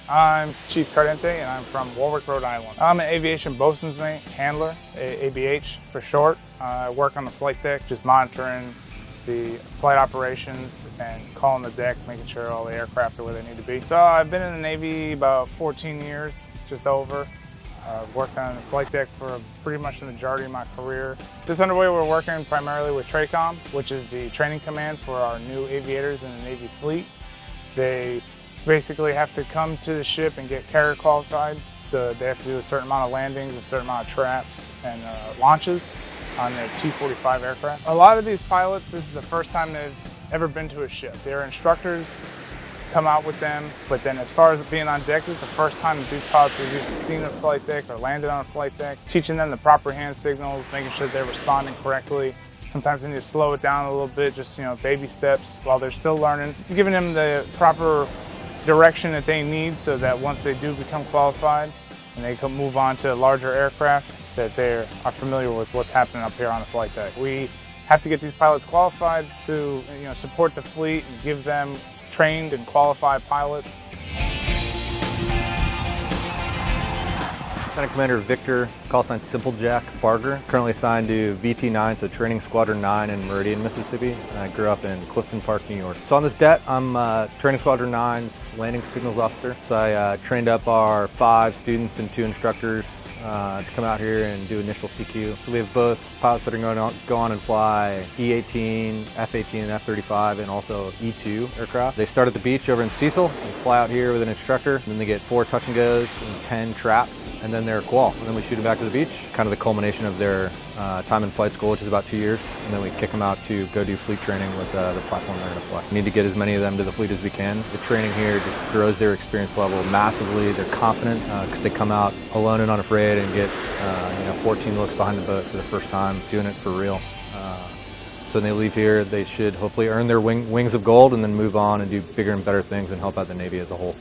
I'm Chief Cardente and I'm from Warwick, Rhode Island. I'm an aviation bosun's mate, handler, ABH for short. I work on the flight deck, just monitoring the flight operations and calling the deck, making sure all the aircraft are where they need to be. So I've been in the Navy about 14 years, just over. Worked on the flight deck for pretty much the majority of my career. This underway we're working primarily with TRACOM, which is the training command for our new aviators in the Navy fleet. They basically have to come to the ship and get carrier qualified, so they have to do a certain amount of landings, a certain amount of traps and launches on their T-45 aircraft. A lot of these pilots, this is the first time they've ever been to a ship. Their instructors come out with them, but then as far as being on deck, this is the first time that these pilots have even seen a flight deck or landed on a flight deck, teaching them the proper hand signals, making sure they're responding correctly. Sometimes they need to slow it down a little bit, just baby steps while they're still learning, giving them the proper direction that they need so that once they do become qualified and they can move on to larger aircraft, that they are familiar with what's happening up here on the flight deck. We have to get these pilots qualified to support the fleet and give them trained and qualified pilots. Lieutenant Commander Victor, call sign Simple Jack Barger, currently assigned to VT9, so Training Squadron 9 in Meridian, Mississippi. I grew up in Clifton Park, New York. So on this det, I'm Training Squadron 9's landing signals officer. So I trained up our 5 students and 2 instructors to come out here and do initial CQ. So we have both pilots that are going to go on and fly E-18, F-18, and F-35, and also E-2 aircraft. They start at the beach over in Cecil and fly out here with an instructor. And then they get 4 touch and goes and 10 traps, and then they're qual. And then we shoot them back to the beach, kind of the culmination of their time in flight school, which is about 2 years. And then we kick them out to go do fleet training with the platform they're going to fly. We need to get as many of them to the fleet as we can. The training here just grows their experience level massively. They're confident because they come out alone and unafraid and get 14 looks behind the boat for the first time, doing it for real. So when they leave here, they should hopefully earn their wings of gold and then move on and do bigger and better things and help out the Navy as a whole.